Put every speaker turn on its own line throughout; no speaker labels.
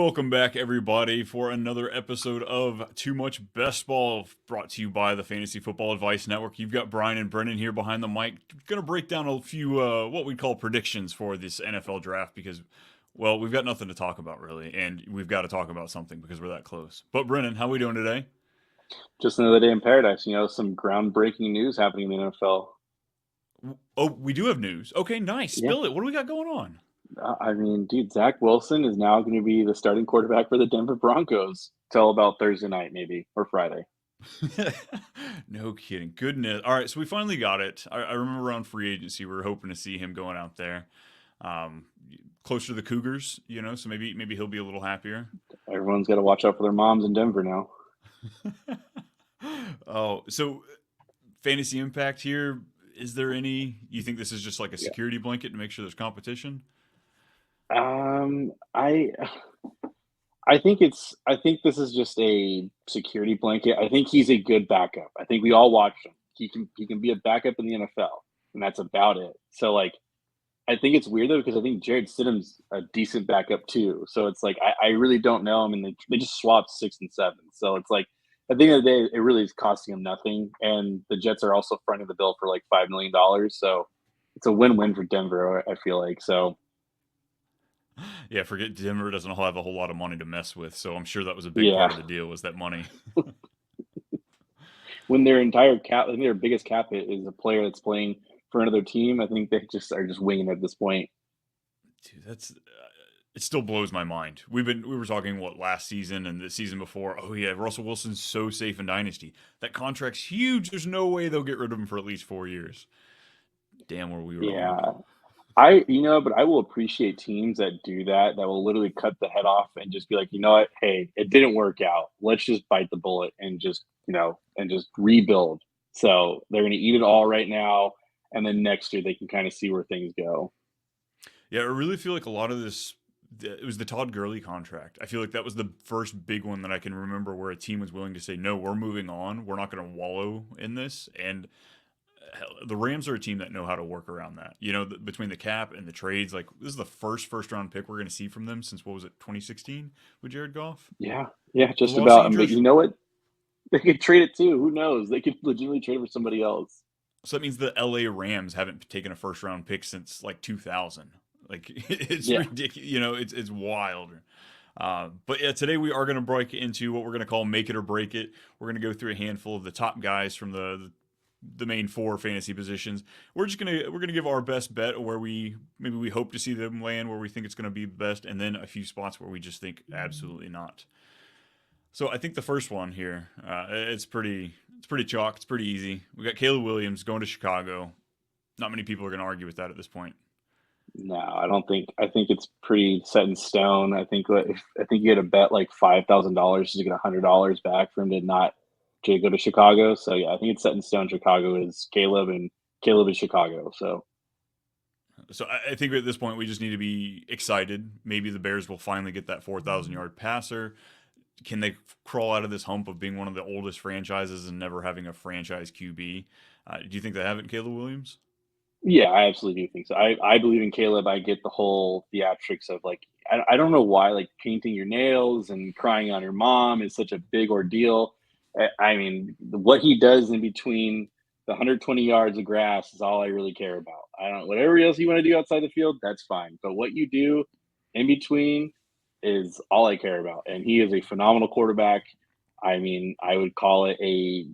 Welcome back, everybody, for another episode of Too Much Bestball, brought to you by the Fantasy Football Advice Network. You've got Brian and Brennan here behind the mic. Going to break down a few what we call predictions for this NFL draft because, well, we've got nothing to talk about really, and we've got to talk about something because we're that close. But Brennan, how are we doing today?
Just another day in paradise. Some groundbreaking news happening in the NFL.
Oh, we do have news. Okay, nice.
Yeah.
Spill it. What do we got going on?
Dude, Zach Wilson is now going to be the starting quarterback for the Denver Broncos till about Thursday night, maybe, or Friday.
No kidding. Goodness. All right, so we finally got it. I remember around free agency, we were hoping to see him going out there. Closer to the Cougars, so maybe he'll be a little happier.
Everyone's got to watch out for their moms in Denver now.
Oh, so fantasy impact here. Is there any? You think this is just like a security blanket to make sure there's competition?
I think this is just a security blanket. I think he's a good backup. I think we all watched him. He can be a backup in the NFL, and that's about it. So I think it's weird though because I think Jared Stidham's a decent backup too. So it's like I really don't know. I mean, they just swapped 6 and 7. So it's like at the end of the day, it really is costing him nothing. And the Jets are also fronting the bill for like $5 million. So it's a win-win for Denver, I feel like. So
yeah, forget Denver doesn't have a whole lot of money to mess with. So I'm sure that was a big part of the deal was that money.
When their entire cap, I think their biggest cap hit is a player that's playing for another team. I think they just are just winging it at this point.
Dude, it still blows my mind. We were talking last season and the season before. Oh yeah, Russell Wilson's so safe in Dynasty. That contract's huge. There's no way they'll get rid of him for at least 4 years. Damn, where we were.
Yeah, but I will appreciate teams that do that. That will literally cut the head off and just be like, you know what? Hey, it didn't work out. Let's just bite the bullet and just rebuild. So they're going to eat it all right now, and then next year they can kind of see where things go.
Yeah, I really feel like a lot of this. It was the Todd Gurley contract. I feel like that was the first big one that I can remember where a team was willing to say, no, we're moving on. We're not going to wallow in this. And the Rams are a team that know how to work around that. Between the cap and the trades, like this is the first round pick we're going to see from them since, what was it, 2016 with Jared Goff?
Yeah, just about. But you know what? They could trade it too. Who knows? They could legitimately trade it for somebody else.
So that means the LA Rams haven't taken a first round pick since like 2000. Like it's ridiculous, it's wild. But yeah, today we are going to break into what we're going to call make it or break it. We're going to go through a handful of the top guys from the main 4 fantasy positions. We're gonna give our best bet where we hope to see them land, where we think it's going to be the best, and then a few spots where we just think absolutely not. So I think the first one here, it's pretty chalk. It's pretty easy. We got Caleb Williams going to Chicago. Not many people are going to argue with that at this point.
No, I don't think. I think it's pretty set in stone. I think you get a bet like $5,000 to get $100 back for him to go to Chicago. So yeah, I think it's set in stone. Chicago is Caleb, and Caleb is Chicago. So
I think at this point we just need to be excited. Maybe the Bears will finally get that 4,000-yard passer. Can they crawl out of this hump of being one of the oldest franchises and never having a franchise QB? Do you think they have it in Caleb Williams?
Yeah, I absolutely do think so. I believe in Caleb. I get the whole theatrics of like, I don't know why like painting your nails and crying on your mom is such a big ordeal. I mean, what he does in between the 120 yards of grass is all I really care about. I don't, whatever else you want to do outside the field, that's fine. But what you do in between is all I care about. And he is a phenomenal quarterback. I mean, I would call it a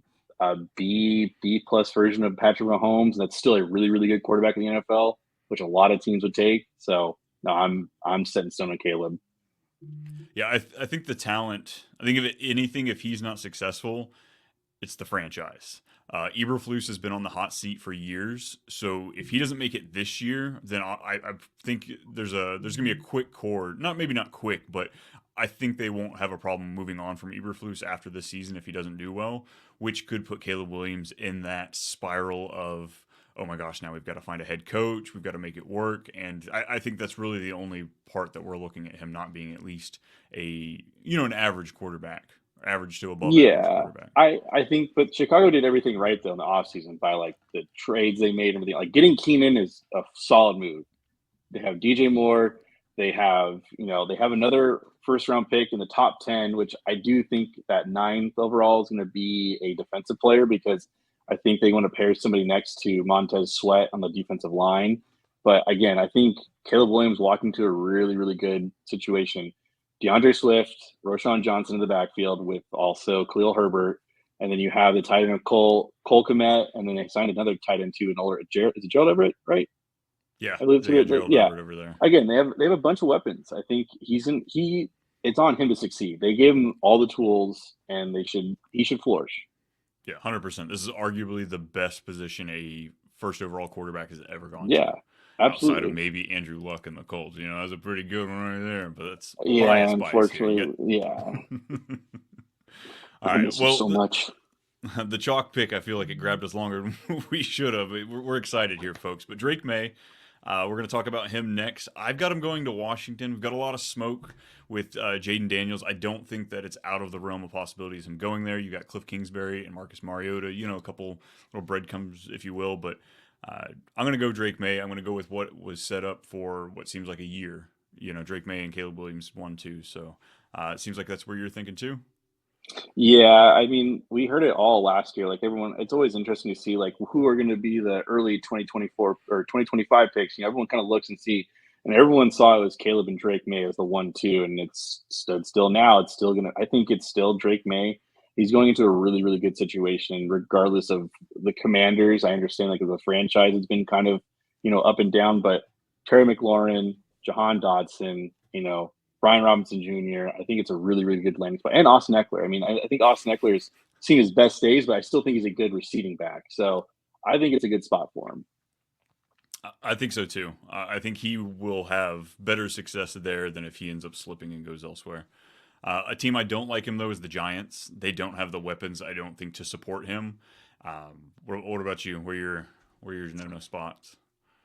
B plus version of Patrick Mahomes. That's still a really, really good quarterback in the NFL, which a lot of teams would take. So no, I'm set in stone on Caleb.
Yeah, I think the talent. I think if he's not successful, it's the franchise. Eberflus has been on the hot seat for years, so if he doesn't make it this year, then I think there's gonna be a quick cord. Maybe not quick, but I think they won't have a problem moving on from Eberflus after this season if he doesn't do well, which could put Caleb Williams in that spiral of, oh my gosh, now we've got to find a head coach, we've got to make it work, and I think that's really the only part that we're looking at him not being at least an average quarterback. Average to above average quarterback.
I think, but Chicago did everything right though in the offseason by like the trades they made and everything. Like getting Keenan is a solid move. They have DJ Moore, They have, they have another first round pick in the top 10, which I do think that 9th overall is going to be a defensive player because I think they want to pair somebody next to Montez Sweat on the defensive line. But again, I think Caleb Williams walking to a really, really good situation. DeAndre Swift, Roschon Johnson in the backfield with also Khalil Herbert. And then you have the tight end of Cole Kmet, and then they signed another tight end too, is it Gerald Everett, right?
Yeah,
I believe
Gerald Everett over there.
Again, they have a bunch of weapons. I think it's on him to succeed. They gave him all the tools, and he should flourish.
Yeah, 100%. This is arguably the best position a first overall quarterback has ever gone
to. Absolutely.
Outside of maybe Andrew Luck and the Colts. That's a pretty good one right there, but that's
unfortunately,
All right,
well, so much.
The chalk pick, I feel like it grabbed us longer than we should have. We're excited here, folks. But Drake Maye, we're going to talk about him next. I've got him going to Washington. We've got a lot of smoke with Jaden Daniels. I don't think that it's out of the realm of possibilities him going there. You got Cliff Kingsbury and Marcus Mariota, a couple little breadcrumbs, if you will. But I'm going to go Drake Maye. I'm going to go with what was set up for what seems like a year. Drake Maye and Caleb Williams 1-2. So it seems like that's where you're thinking too.
Yeah, I mean, we heard it all last year. Like everyone, it's always interesting to see like who are going to be the early 2024 or 2025 picks. Everyone kind of looks and see, and everyone saw it was Caleb and Drake Maye as the 1-2, and it's stood still now. It's still I think it's still Drake Maye. He's going into a really, really good situation, regardless of the Commanders. I understand like the franchise has been kind of, up and down, but Terry McLaurin, Jahan Dotson, Brian Robinson Jr., I think it's a really, really good landing spot. And Austin Eckler. I mean, I think Austin Eckler has seen his best days, but I still think he's a good receiving back. So I think it's a good spot for him.
I think so, too. I think he will have better success there than if he ends up slipping and goes elsewhere. A team I don't like him, though, is the Giants. They don't have the weapons, I don't think, to support him. What about you? Where are your no spots?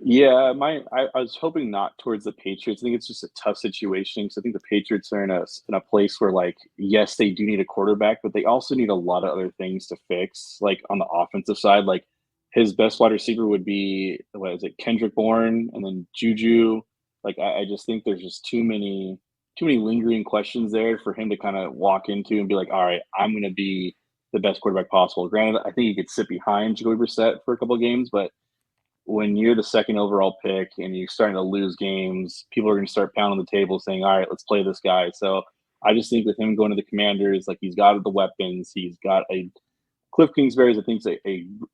Yeah, I was hoping not towards the Patriots. I think it's just a tough situation because I think the Patriots are in a place where, like, yes, they do need a quarterback, but they also need a lot of other things to fix. Like on the offensive side, like his best wide receiver would be Kendrick Bourne, and then Juju. Like I just think there's just too many lingering questions there for him to kind of walk into and be like, all right, I'm going to be the best quarterback possible. Granted, I think he could sit behind Jacoby Brissett for a couple of games, but when you're the second overall pick and you're starting to lose games, people are going to start pounding the table saying, all right, let's play this guy. So I just think with him going to the Commanders, like he's got the weapons. He's got Cliff Kingsbury, I think, is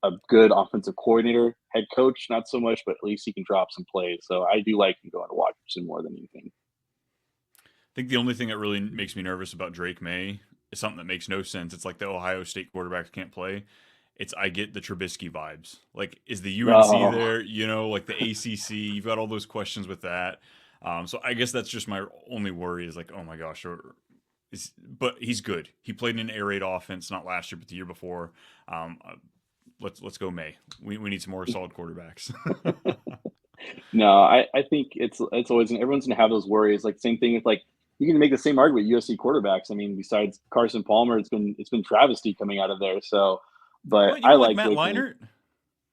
a good offensive coordinator, head coach, not so much, but at least he can drop some plays. So I do like him going to Washington more than anything.
I think the only thing that really makes me nervous about Drake Maye is something that makes no sense. It's like the Ohio State quarterbacks can't play. I get the Trubisky vibes. Like, is the UNC there? Like the ACC. You've got all those questions with that. So I guess that's just my only worry is like, oh my gosh. But he's good. He played in an air raid offense, not last year, but the year before. Let's go Maye. We need some more solid quarterbacks.
No, I think it's always everyone's gonna have those worries. Like same thing with like you can make the same argument with USC quarterbacks. I mean, besides Carson Palmer, it's been travesty coming out of there. So. But I like
Matt Leinart.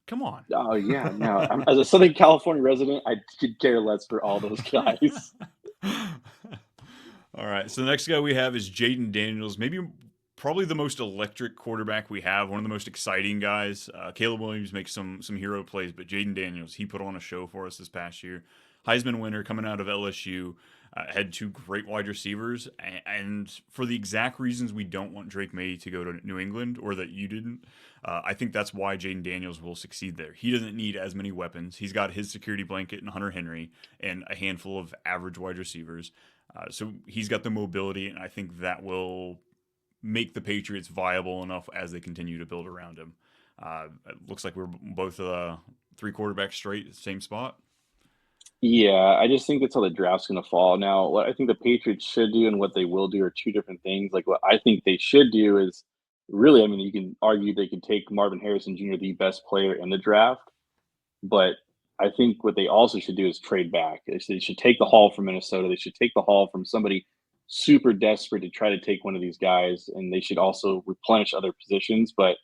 Come on.
Oh yeah, no. As a Southern California resident, I could care less for all those guys.
All right. So the next guy we have is Jaden Daniels. Probably the most electric quarterback we have. One of the most exciting guys. Caleb Williams makes some hero plays, but Jaden Daniels, he put on a show for us this past year. Heisman winner coming out of LSU. Had two great wide receivers, and for the exact reasons we don't want Drake Maye to go to New England, or that you didn't, I think that's why Jaden Daniels will succeed there. He doesn't need as many weapons. He's got his security blanket in Hunter Henry and a handful of average wide receivers. So he's got the mobility, and I think that will make the Patriots viable enough as they continue to build around him. It looks like we're both 3 quarterbacks straight, same spot.
Yeah, I just think that's how the draft's going to fall. Now, what I think the Patriots should do and what they will do are two different things. Like what I think they should do is really, I mean, you can argue they could take Marvin Harrison Jr., the best player in the draft, but I think what they also should do is trade back. They should take the haul from Minnesota. They should take the haul from somebody super desperate to try to take one of these guys, and they should also replenish other positions. But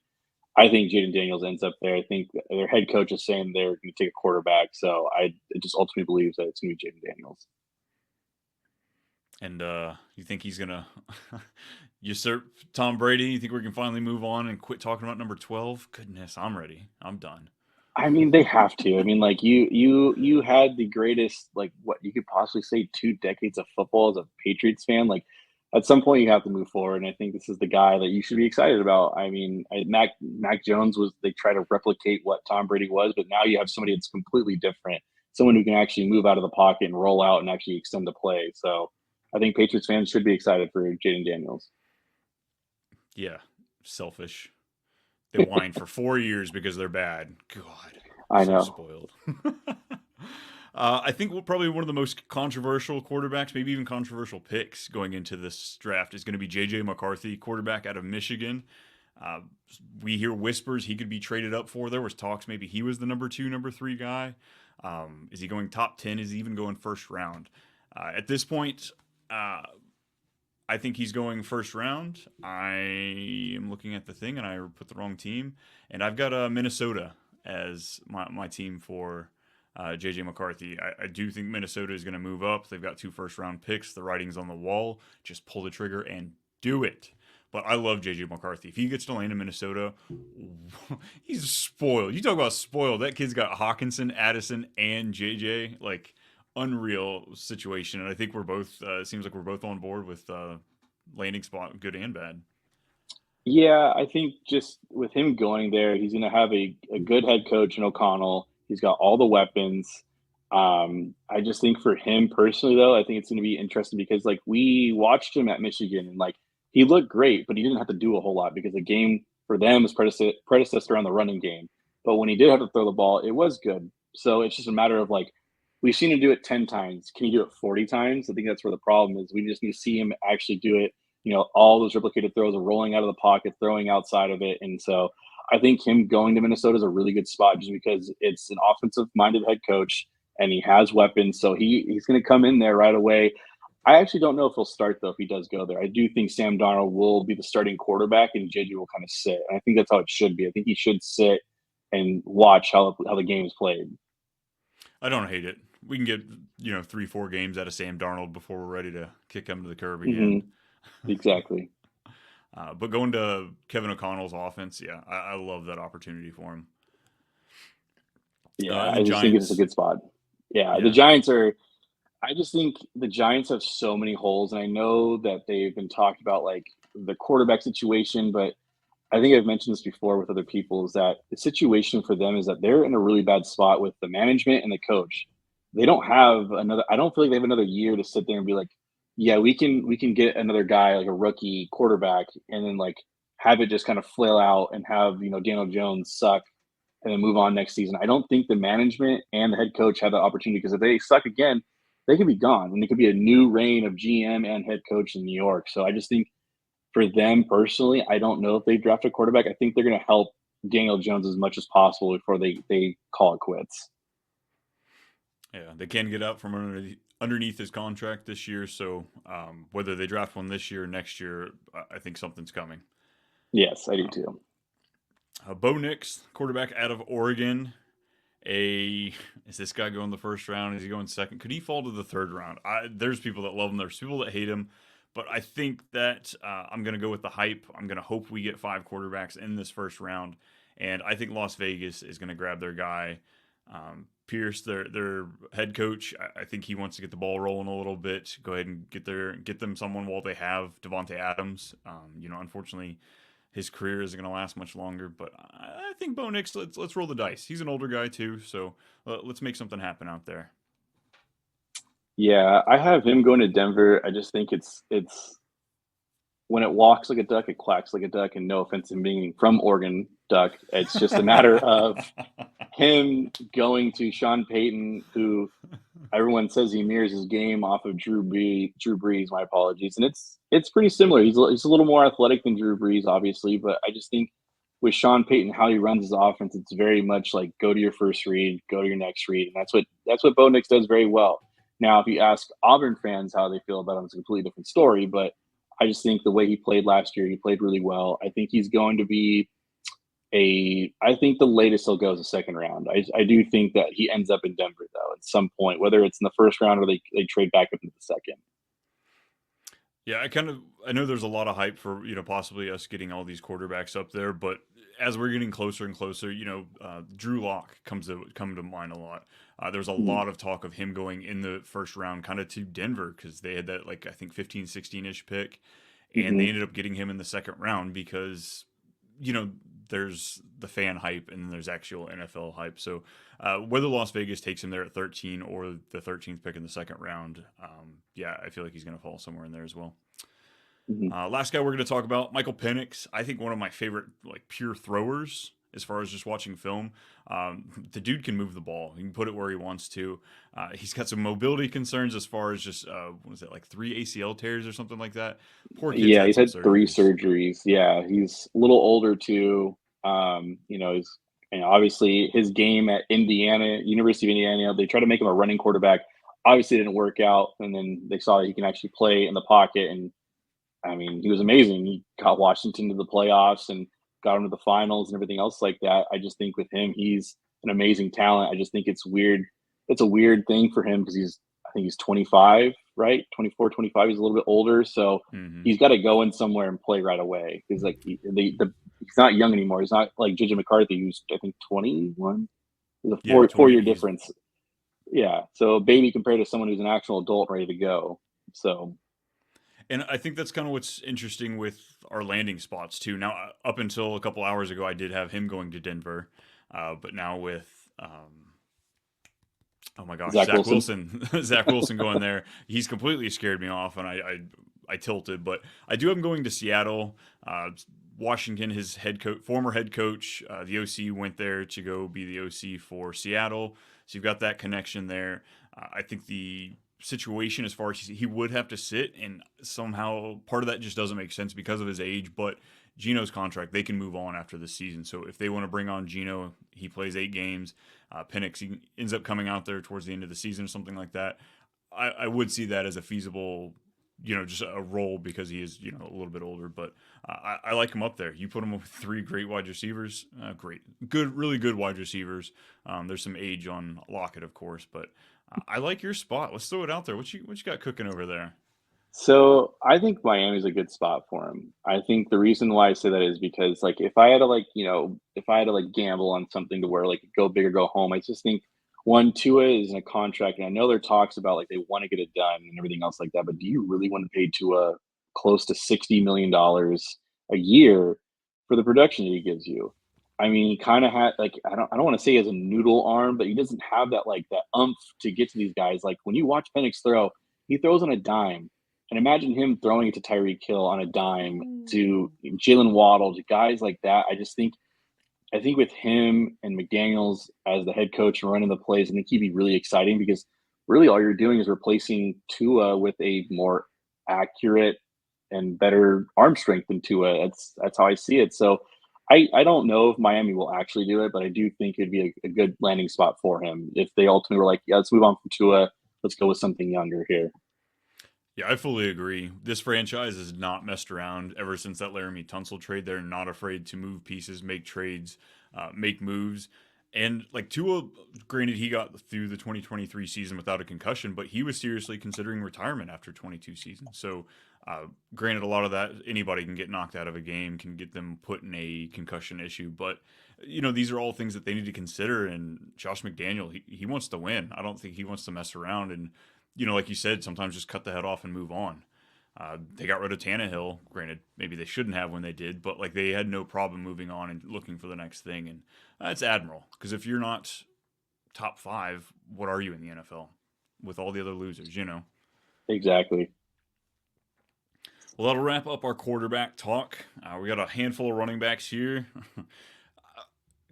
I think Jaden Daniels ends up there. I think their head coach is saying they're going to take a quarterback. So I just ultimately believe that it's going to be Jaden Daniels.
And you think he's going to usurp Tom Brady? You think we can finally move on and quit talking about number 12? Goodness, I'm ready. I'm done.
I mean, they have to. I mean, like you had the greatest, like what you could possibly say, 2 decades of football as a Patriots fan. Like at some point you have to move forward. And I think this is the guy that you should be excited about. I mean, Mac Jones was, they try to replicate what Tom Brady was, but now you have somebody that's completely different. Someone who can actually move out of the pocket and roll out and actually extend the play. So I think Patriots fans should be excited for Jaden Daniels.
Yeah, selfish. They whine for 4 years because they're bad. God,
I
so
know.
spoiled. I think probably one of the most controversial quarterbacks, maybe even controversial picks going into this draft is going to be J.J. McCarthy, quarterback out of Michigan. We hear whispers he could be traded up for. There was talks maybe he was the number 2, number 3 guy. Is he going top 10? Is he even going first round? At this point, I think he's going first round. I am looking at the thing, and I put the wrong team. And I've got Minnesota as my team for J.J. McCarthy. I do think Minnesota is going to move up. They've got 2 first-round picks. The writing's on the wall. Just pull the trigger and do it. But I love J.J. McCarthy. If he gets to land in Minnesota, he's spoiled. You talk about spoiled. That kid's got Hawkinson, Addison, and J.J. Like, unreal situation. And I think we're both, seems like we're both on board with landing spot, good and bad.
Yeah, I think just with him going there, he's going to have a good head coach in O'Connell. He's got all the weapons. I just think for him personally, though, I think it's going to be interesting because, like, we watched him at Michigan and, like, he looked great, but he didn't have to do a whole lot because the game for them was predecessor on the running game. But when he did have to throw the ball, it was good. So it's just a matter of, like, we've seen him do it 10 times. Can he do it 40 times? I think that's where the problem is. We just need to see him actually do it. You know, all those replicated throws are rolling out of the pocket, throwing outside of it. And so I think him going to Minnesota is a really good spot just because it's an offensive-minded head coach and he has weapons. So he's going to come in there right away. I actually don't know if he'll start, though, if he does go there. I do think Sam Darnold will be the starting quarterback and JJ will kind of sit. And I think that's how it should be. I think he should sit and watch how the game is played.
I don't hate it. We can get, 3-4 games out of Sam Darnold before we're ready to kick him to the curb again.
Mm-hmm. Exactly.
But going to Kevin O'Connell's offense, yeah, I love that opportunity for him.
Yeah, I just think it's a good spot. Yeah, the Giants I just think the Giants have so many holes, and I know that they've been talked about, like, the quarterback situation, but I think I've mentioned this before with other people, is that the situation for them is that they're in a really bad spot with the management and the coach. They don't have I don't feel like they have another year to sit there and be like, yeah, we can get another guy, like a rookie quarterback, and then, like, have it just kind of flail out and have, Daniel Jones suck and then move on next season. I don't think the management and the head coach have the opportunity, because if they suck again, they could be gone, and it could be a new reign of GM and head coach in New York. So I just think for them personally, I don't know if they draft a quarterback. I think they're going to help Daniel Jones as much as possible before they call it quits.
Yeah, they can get out from underneath his contract this year. So whether they draft one this year or next year, I think something's coming.
Yes, I do too.
Bo Nix, quarterback out of Oregon. Is this guy going the first round? Is he going second? Could he fall to the third round? There's people that love him. There's people that hate him. But I think that I'm going to go with the hype. I'm going to hope we get 5 quarterbacks in this first round. And I think Las Vegas is going to grab their guy. Pierce, their head coach, I think he wants to get the ball rolling a little bit. Go ahead and get them someone while they have Devontae Adams. Unfortunately, his career isn't going to last much longer. But I think Bo Nix, let's roll the dice. He's an older guy too, so let's make something happen out there.
Yeah, I have him going to Denver. I just think it's when it walks like a duck, it quacks like a duck. And no offense in being from Oregon Duck, it's just a matter of him going to Sean Payton, who everyone says he mirrors his game off of Drew Brees. My apologies, and it's pretty similar. He's a little more athletic than Drew Brees, obviously, but I just think with Sean Payton, how he runs his offense, it's very much like go to your first read, go to your next read, and that's what Bo Nix does very well. Now, if you ask Auburn fans how they feel about him, it's a completely different story, but I just think the way he played last year, he played really well. I think he's going to be I think the latest he'll go is the second round. I do think that he ends up in Denver, though, at some point, whether it's in the first round or they trade back up into the second.
Yeah, I know there's a lot of hype for, possibly us getting all these quarterbacks up there, but as we're getting closer and closer, Drew Lock come to mind a lot. There's a
Mhm.
lot of talk of him going in the first round kind of to Denver because they had that, like, I think 15, 16-ish pick, and they
Mhm.
ended up getting him in the second round because, you know, there's the fan hype and then there's actual NFL hype. So whether Las Vegas takes him there at 13 or the 13th pick in the second round, yeah, I feel like he's going to fall somewhere in there as well.
Mhm.
Last guy we're going to talk about, Michael Penix. I think one of my favorite, like, pure throwers as far as just watching film. The dude can move the ball. He can put it where he wants to. He's got some mobility concerns as far as just, what was it, like 3 ACL tears or something like that? Poor kid's
Yeah,
had
he's
some
had 3
surgeries.
surgeries. Yeah, he's a little older too. He's obviously his game at Indiana, University of Indiana, they tried to make him a running quarterback. Obviously, it didn't work out, and then they saw that he can actually play in the pocket, and I mean, he was amazing. He got Washington to the playoffs and got him to the finals and everything else like that. I just think with him, he's an amazing talent. I just think it's weird. It's a weird thing for him because I think he's 25, right? 24, 25. He's a little bit older. So
Hmm.
he's got to go in somewhere and play right away. Because, like, he's not young anymore. He's not like JJ McCarthy, who's, I think, 21. There's a
Yeah, 20.
four-year difference. Yeah. So a baby compared to someone who's an actual adult ready to go. So,
And I think that's kind of what's interesting with our landing spots too. Now, up until a couple hours ago, I did have him going to Denver, but now with oh my gosh,
Zach
Zach
Wilson.
Wilson, Zach Wilson going there, he's completely scared me off, and I tilted. But I do have him going to Seattle. Washington, his former head coach, the OC went there to go be the OC for Seattle. So you've got that connection there. I think the situation as far as he would have to sit, and somehow part of that just doesn't make sense because of his age. But Gino's contract, they can move on after this season. So if they want to bring on Gino, he plays 8 games. Penix, he ends up coming out there towards the end of the season or something like that. I would see that as a feasible, just a role because he is, a little bit older. But I like him up there. You put him with 3 great wide receivers, great, good, really good wide receivers. There's some age on Lockett, of course, but I like your spot. Let's throw it out there. What you got cooking over there?
So I think Miami's a good spot for him. I think the reason why I say that is because like if I had to if I had to like gamble on something to where like go big or go home, I just think one, Tua is in a contract, and I know there are talks about like they want to get it done and everything else like that. But do you really want to pay Tua close to $60 million a year for the production that he gives you? I mean, he kind of had like I don't want to say he has a noodle arm, but he doesn't have that like that umph to get to these guys. Like when you watch Penix throw, he throws on a dime, and imagine him throwing it to Tyreek Hill on a dime to Jalen Waddle, to guys like that. I think with him and McDaniels as the head coach and running the plays, I think he'd be really exciting because really all you're doing is replacing Tua with a more accurate and better arm strength than Tua. That's how I see it. So I don't know if Miami will actually do it, but I do think it'd be a good landing spot for him if they ultimately were like, yeah, let's move on from Tua. Let's go with something younger here.
Yeah, I fully agree. This franchise has not messed around ever since that Laramie Tunsil trade. They're not afraid to move pieces, make trades, make moves. And like Tua, granted, he got through the 2023 season without a concussion, but he was seriously considering retirement after 22 seasons. So, granted, a lot of that anybody can get knocked out of a game, can get them put in a concussion issue. But these are all things that they need to consider. And Josh McDaniel, he wants to win. I don't think he wants to mess around. And like you said, sometimes just cut the head off and move on. They got rid of Tannehill. Granted, maybe they shouldn't have when they did, but like they had no problem moving on and looking for the next thing. And that's admirable because if you're not top 5, what are you in the NFL with all the other losers?
Exactly.
Well, that'll wrap up our quarterback talk. We got a handful of running backs here.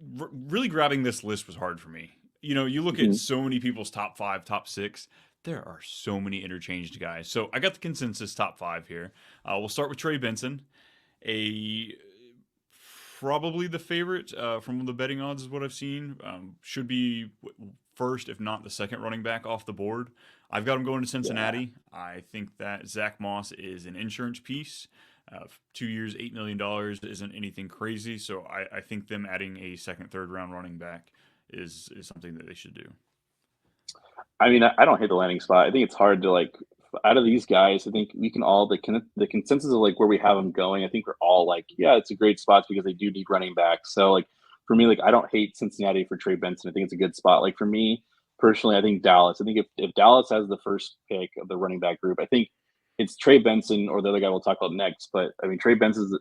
Really grabbing this list was hard for me. You look at
Mhm.
so many people's top 5, top 6. There are so many interchanged guys. So I got the consensus top 5 here. We'll start with Trey Benson, a probably the favorite from the betting odds is what I've seen. Should be first, if not the second running back off the board. I've got him going to
Yeah.
Cincinnati. I think that Zach Moss is an insurance piece. 2 years, $8 million isn't anything crazy. So I think them adding a second, third round running back is something that they should do.
I mean, I don't hate the landing spot. I think it's hard to like out of these guys, I think we can all the consensus of like where we have them going. I think we're all like, yeah, it's a great spot because they do need running backs. So like for me, like I don't hate Cincinnati for Trey Benson. I think it's a good spot. Like for me personally, I think Dallas. I think if Dallas has the first pick of the running back group, I think it's Trey Benson or the other guy we'll talk about next. But I mean, Trey Benson's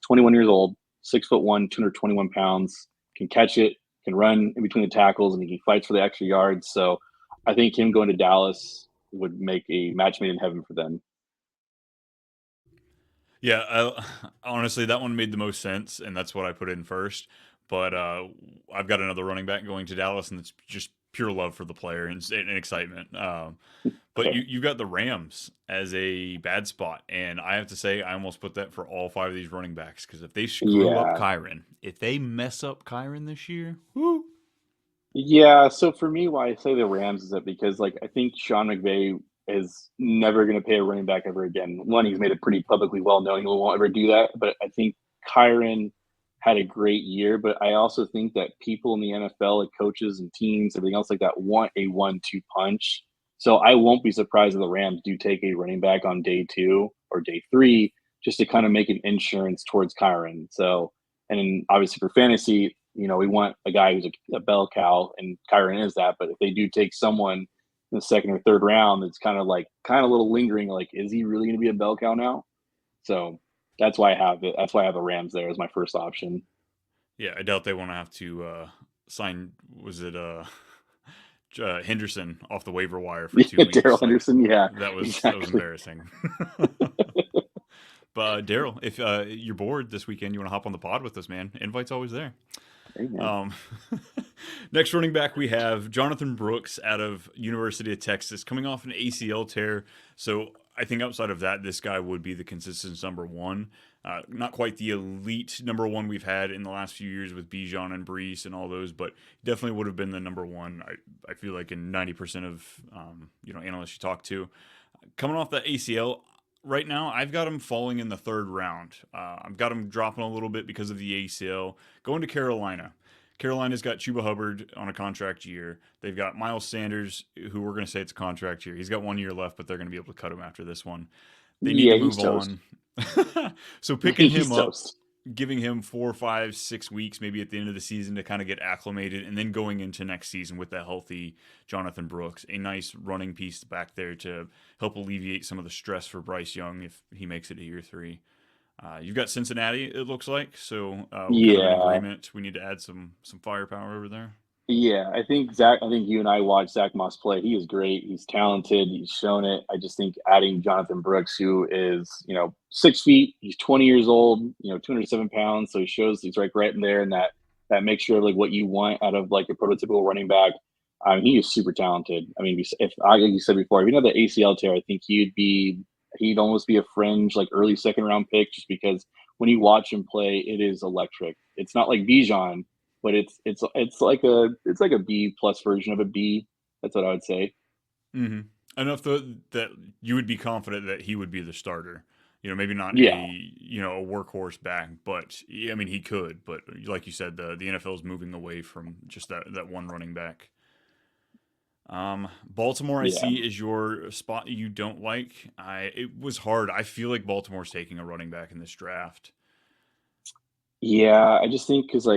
21 years old, 6'1", 221 pounds, can catch it, can run in between the tackles, and he fights for the extra yards. So I think him going to Dallas would make a match made in heaven for them.
Yeah, honestly, that one made the most sense, and that's what I put in first. But I've got another running back going to Dallas, and it's just pure love for the player and excitement. But you've got the Rams as a bad spot, and I have to say I almost put that for all 5 of these running backs because if they screw up Kyron, if they mess up Kyron this year, whoo.
Yeah, so for me, why I say the Rams is that because like I think Sean McVay is never going to pay a running back ever again. One, he's made it pretty publicly well known he won't ever do that. But I think Kyron had a great year. But I also think that people in the NFL, like coaches and teams, everything else like that, want a 1-2 punch. So I won't be surprised if the Rams do take a running back on day 2 or day 3 just to kind of make an insurance towards Kyron. So, and then obviously for fantasy, we want a guy who's a bell cow, and Kyron is that. But if they do take someone in the second or third round, it's kind of a little lingering. Like, is he really going to be a bell cow now? So that's why I have it. That's why I have the Rams there as my first option.
Yeah, I doubt they want to have to sign. Was it Henderson off the waiver wire for 2 weeks?
Daryl Henderson, yeah,
that was embarrassing. But Daryl, if you're bored this weekend, you want to hop on the pod with us, man. Invite's always there. Next running back, we have Jonathan Brooks out of University of Texas, coming off an ACL tear. So I think outside of that, this guy would be the consistent number 1. Not quite the elite number 1 we've had in the last few years with Bijan and Brees and all those, but definitely would have been the number 1. I feel like in 90% of analysts you talk to, coming off that ACL. Right now, I've got him falling in the 3rd round. I've got him dropping a little bit because of the ACL. Going to Carolina. Carolina's got Chuba Hubbard on a contract year. They've got Miles Sanders, who we're going to say it's a contract year. He's got 1 year left, but they're going to be able to cut him after this one. They need to move on. So picking him up, giving him 4, 5, 6 weeks, maybe at the end of the season to kind of get acclimated, and then going into next season with a healthy Jonathan Brooks, a nice running piece back there to help alleviate some of the stress for Bryce Young if he makes it to year 3. You've got Cincinnati, it looks like, so we're kind of in agreement. We need to add some firepower over there.
Yeah, I think you and I watched Zach Moss play. He is great. He's talented. He's shown it. I just think adding Jonathan Brooks, who is, 6 feet, he's 20 years old, 207 pounds. So he shows he's right in there in that mixture of like what you want out of like a prototypical running back. He is super talented. I mean, if like you said before, if you know the ACL tear, I think he'd almost be a fringe, like early 2nd round pick, just because when you watch him play, it is electric. It's not like Bijan, but it's like a B plus version of a B. That's what I would say.
Mm-hmm. Enough that you would be confident that he would be the starter. Maybe not a workhorse back, but I mean he could. But like you said, the NFL is moving away from just that one running back. Baltimore, I see, is your spot you don't like. It was hard. I feel like Baltimore's taking a running back in this draft.
Yeah, I just think because,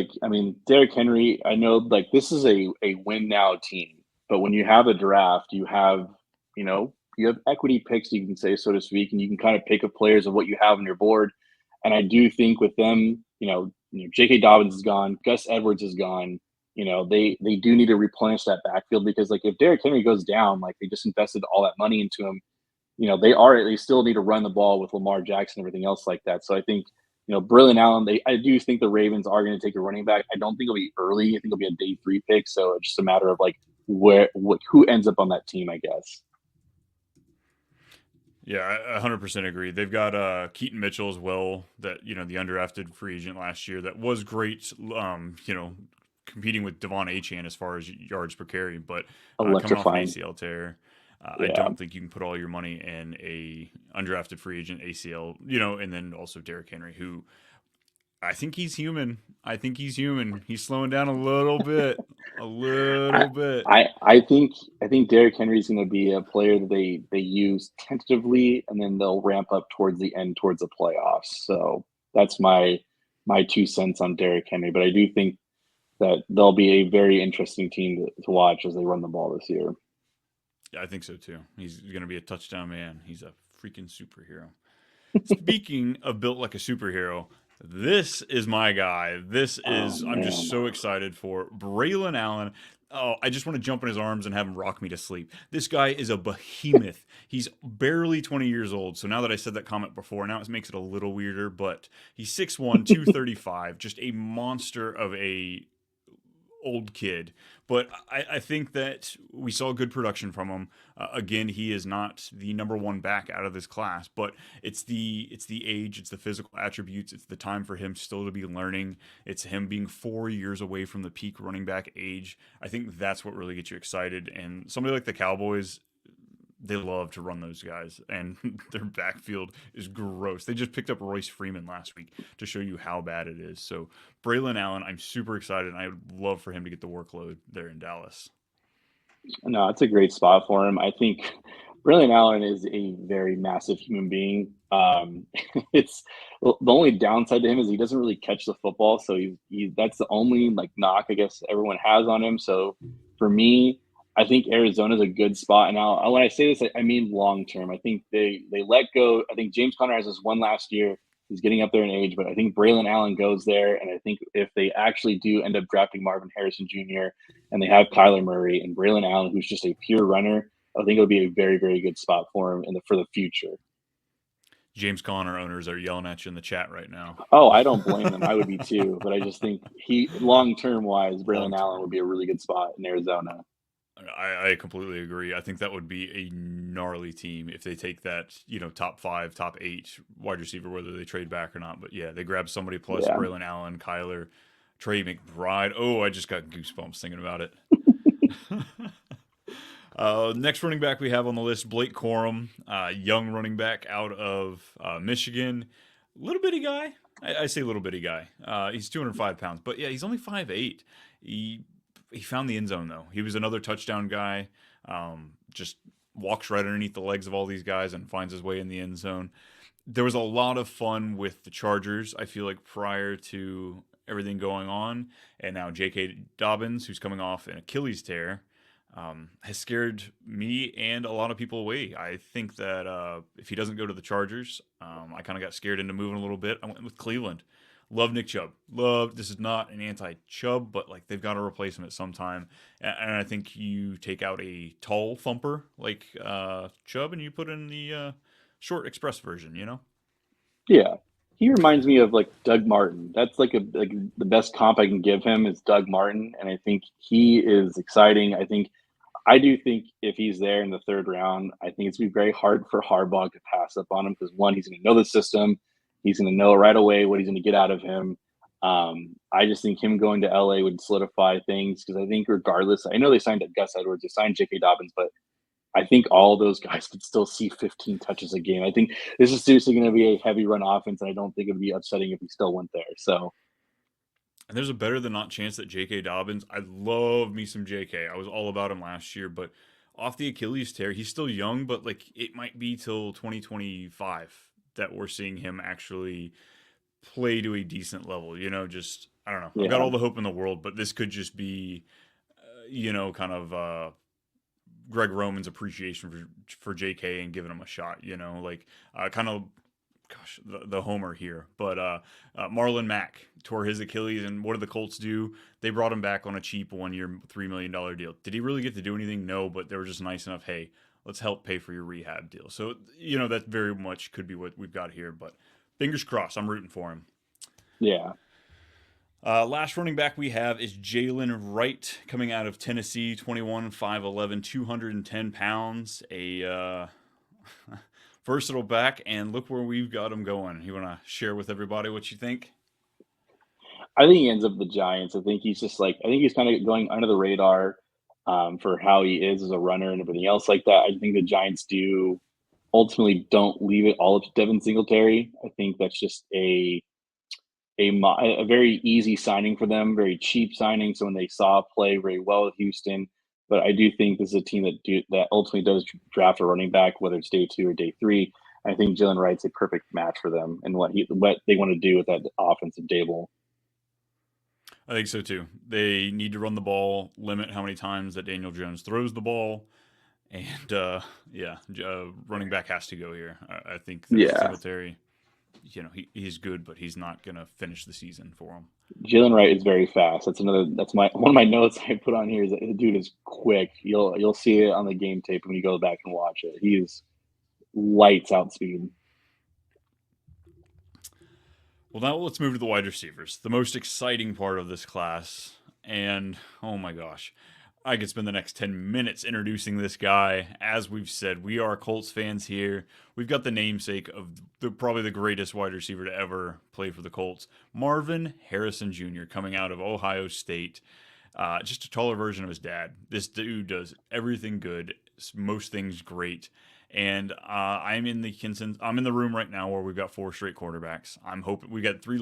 Derrick Henry, I know, this is a win-now team. But when you have a draft, you have equity picks, you can say, so to speak, and you can kind of pick up players of what you have on your board. And I do think with them, J.K. Dobbins is gone, Gus Edwards is gone. They do need to replenish that backfield because, if Derrick Henry goes down, they just invested all that money into him, they still need to run the ball with Lamar Jackson and everything else like that. So I think, Brilliant Allen, I do think the Ravens are going to take a running back. I don't think it'll be early. I think it'll be a day 3 pick. So it's just a matter of who ends up on that team, I guess.
Yeah, I 100% agree. They've got Keaton Mitchell as well, that the undrafted free agent last year that was great. Competing with Devon Achane as far as yards per carry, but coming off an ACL tear. I don't think you can put all your money in a undrafted free agent ACL, and then also Derrick Henry, who I think he's human. I think he's human. He's slowing down a little bit. A little bit.
I think Derrick Henry is going to be a player that they use tentatively, and then they'll ramp up towards the end, towards the playoffs. So that's my 2 cents on Derrick Henry. But I do think that they'll be a very interesting team to watch as they run the ball this year.
Yeah, I think so too. He's going to be a touchdown man. He's a freaking superhero. Speaking of built like a superhero, this is my guy. This is, I'm just so excited for Braylon Allen. Oh, I just want to jump in his arms and have him rock me to sleep. This guy is a behemoth. He's barely 20 years old. So now that I said that comment before, now it makes it a little weirder, but he's 6'1", 235, just a monster of a old kid. But I think that we saw good production from him. Again, he is not the number one back out of this class, but it's the age, it's the physical attributes, it's the time for him still to be learning. It's him being 4 years away from the peak running back age. I think that's what really gets you excited. And somebody like the Cowboys, they love to run those guys, and their backfield is gross. They just picked up Royce Freeman last week to show you how bad it is. So Braylon Allen, I'm super excited, and I would love for him to get the workload there in Dallas.
No, it's a great spot for him. I think Brilliant Allen is a very massive human being. It's well, the only downside to him is he doesn't really catch the football, so that's the only like knock I guess everyone has on him. So for me, I think Arizona's a good spot. And now when I say this, I mean long term. I think they let go. I think James Conner has this one last year. He's getting up there in age, but I think Braylon Allen goes there. And I think if they actually do end up drafting Marvin Harrison Jr. and they have Kyler Murray and Braylon Allen, who's just a pure runner, I think it'll be a very, very good spot for him for the future.
James Conner owners are yelling at you in the chat right now.
Oh, I don't blame them. I would be too, but I just think he long term wise, Braylon Allen would be a really good spot in Arizona.
I completely agree. I think that would be a gnarly team if they take that, top 5, top 8 wide receiver, whether they trade back or not. But yeah, they grab somebody plus Braylon Allen, Kyler, Trey McBride. Oh, I just got goosebumps thinking about it. Next running back we have on the list, Blake Corum, young running back out of Michigan. Little bitty guy. I say little bitty guy. He's 205 pounds, but yeah, he's only 5'8". He found the end zone, though. He was another touchdown guy. Just walks right underneath the legs of all these guys and finds his way in the end zone. There was a lot of fun with the Chargers, I feel like, prior to everything going on. And now J.K. Dobbins, who's coming off an Achilles tear, has scared me and a lot of people away. I think that if he doesn't go to the Chargers, I kind of got scared into moving a little bit. I went with Cleveland. Love Nick Chubb. This is not an anti-Chubb, but like they've got to replace him at some time. And I think you take out a tall thumper like Chubb and you put in the short express version,
Yeah. He reminds me of like Doug Martin. That's like the best comp I can give him is Doug Martin. And I think he is exciting. I do think if he's there in the third round, I think it's going to be very hard for Harbaugh to pass up on him because one, he's going to know the system. He's going to know right away what he's going to get out of him. I just think him going to LA would solidify things because I think regardless, I know they signed Gus Edwards, they signed J.K. Dobbins, but I think all those guys could still see 15 touches a game. I think this is seriously going to be a heavy run offense, and I don't think it would be upsetting if he still went there. So,
and there's a better than not chance that J.K. Dobbins, I love me some J.K. I was all about him last year, but off the Achilles tear, he's still young, but like it might be till 2025 that we're seeing him actually play to a decent level. Just I don't know. I've got all the hope in the world, but this could just be, kind of Greg Roman's appreciation for J.K. and giving him a shot. Kind of, gosh, the homer here. But Marlon Mack tore his Achilles, and what did the Colts do? They brought him back on a cheap 1-year, $3 million deal. Did he really get to do anything? No, but they were just nice enough. Hey, let's help pay for your rehab deal. So, that very much could be what we've got here. But fingers crossed, I'm rooting for him.
Yeah.
Last running back we have is Jalen Wright coming out of Tennessee, 21, 5'11", 210 pounds, a versatile back. And look where we've got him going. You want to share with everybody what you think?
I think he ends up with the Giants. I think he's kind of going under the radar. For how he is as a runner and everything else like that. I think the Giants ultimately don't leave it all up to Devin Singletary. I think that's just a very easy signing for them, very cheap signing. So when they saw play very well with Houston, but I do think this is a team that ultimately does draft a running back, whether it's day 2 or day 3. I think Jalen Wright's a perfect match for them and what they want to do with that offensive table.
I think so too. They need to run the ball, limit how many times that Daniel Jones throws the ball, and running back has to go here. I think that
Yeah,
Singletary, he's good, but he's not gonna finish the season for him.
Jalen Wright is very fast. That's one of my notes I put on here is that the dude is quick. You'll see it on the game tape when you go back and watch it. He is lights out speed.
Well, now let's move to the wide receivers, the most exciting part of this class. And oh my gosh, I could spend the next 10 minutes introducing this guy. As we've said, we are Colts fans here. We've got the namesake of probably the greatest wide receiver to ever play for the Colts, Marvin Harrison Jr., coming out of Ohio State. Just a taller version of his dad. This dude does everything good, most things great. And I'm in the room right now where we've got 4 straight quarterbacks. I'm hoping we got 3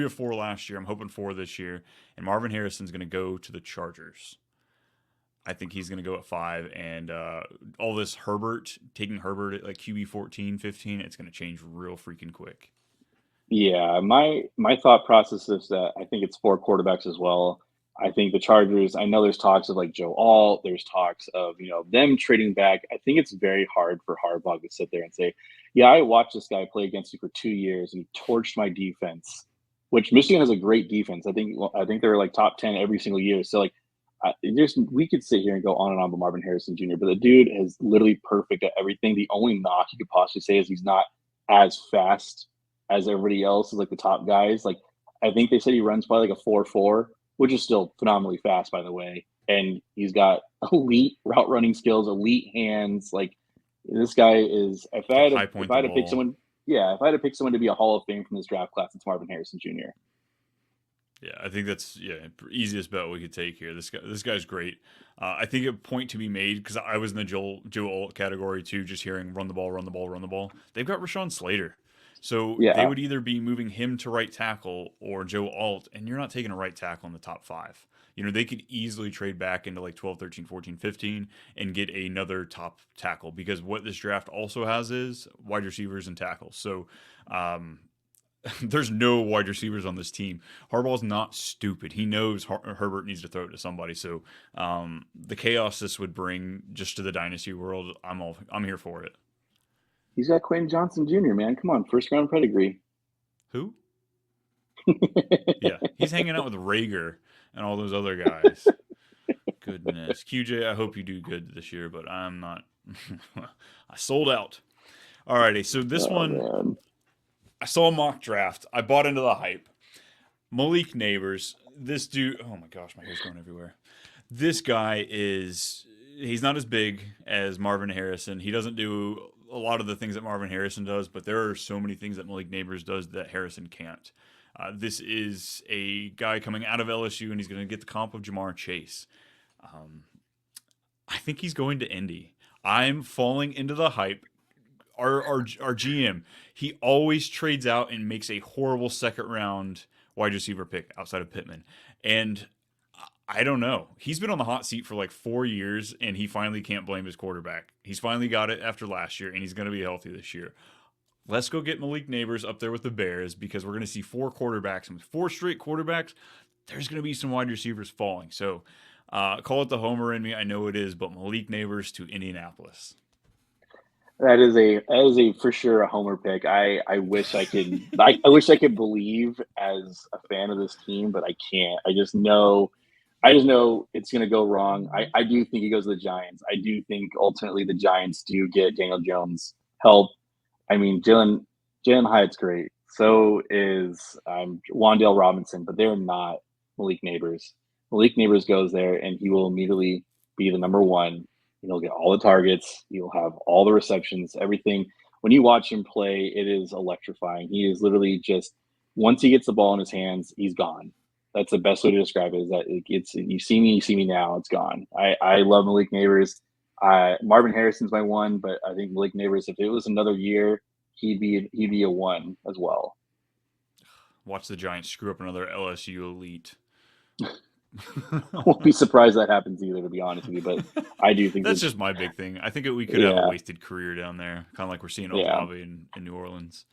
or 4 last year. I'm hoping 4 this year. And Marvin Harrison's going to go to the Chargers. I think he's going to go at 5. And all this taking Herbert at like QB 14, 15, it's going to change real freaking quick.
Yeah, my thought process is that I think it's 4 quarterbacks as well. I think the Chargers, I know there's talks of like Joe Alt, there's talks of, them trading back. I think it's very hard for Harbaugh to sit there and say, yeah, I watched this guy play against you for 2 years and he torched my defense, which Michigan has a great defense. I think they're like top 10 every single year. So like, we could sit here and go on and on about Marvin Harrison Jr., but the dude is literally perfect at everything. The only knock you could possibly say is he's not as fast as everybody else, is like the top guys. Like, I think they said he runs probably like a 4.4, which is still phenomenally fast, by the way. And he's got elite route running skills, elite hands. Like, this guy is. If I had to pick someone, if I had to pick someone to be a Hall of Fame from this draft class, it's Marvin Harrison Jr.
Yeah, I think that's easiest bet we could take here. This guy's great. I think a point to be made, because I was in the Joe Alt category too, just hearing run the ball, run the ball, run the ball. They've got Rashawn Slater. So they would either be moving him to right tackle or Joe Alt, and you're not taking a right tackle in the top 5. They could easily trade back into like 12, 13, 14, 15 and get another top tackle, because what this draft also has is wide receivers and tackles. So there's no wide receivers on this team. Harbaugh's not stupid. He knows Herbert needs to throw it to somebody. So the chaos this would bring just to the dynasty world, I'm here for it.
He's got Quentin Johnson Jr., man. Come on, first round pedigree.
Who? Yeah, he's hanging out with Rager and all those other guys. Goodness. QJ, I hope you do good this year, but I'm not. I sold out. Alrighty, so this one, man. I saw a mock draft. I bought into the hype. Malik Nabers, this dude, oh my gosh, my hair's going everywhere. This guy he's not as big as Marvin Harrison. He doesn't do a lot of the things that Marvin Harrison does, but there are so many things that Malik Nabers does that Harrison can't. This is a guy coming out of LSU, and he's going to get the comp of Jamar Chase. I think he's going to Indy. I'm falling into the hype. Our GM, he always trades out and makes a horrible second round wide receiver pick outside of Pittman. And I don't know. He's been on the hot seat for like 4 years, and he finally can't blame his quarterback. He's finally got it after last year, and he's going to be healthy this year. Let's go get Malik Nabers up there with the Bears, because we're going to see 4 quarterbacks. And with 4 straight quarterbacks, there's going to be some wide receivers falling. So call it the homer in me. I know it is, but Malik Nabers to Indianapolis.
That is a for sure a homer pick. I wish I could. I wish I could believe as a fan of this team, but I can't. I just know it's going to go wrong. I do think he goes to the Giants. I do think ultimately the Giants do get Daniel Jones help. I mean, Jalen Hyatt's great. So is Wan'Dale Robinson, but they're not Malik Nabers. Malik Nabers goes there, and he will immediately be the number 1. He'll get all the targets. He'll have all the receptions, everything. When you watch him play, it is electrifying. He is literally just, once he gets the ball in his hands, he's gone. That's the best way to describe it, is that you see me now, it's gone. I love Malik Nabers. Marvin Harrison's my 1, but I think Malik Nabers, if it was another year, he'd be a 1 as well.
watch the Giants screw up another LSU elite.
I won't be surprised that happens either, to be honest with you. But I do think
That's just my big thing. I think we could have a
yeah,
wasted career down there, kind of like we're seeing
yeah.
Olave in New Orleans.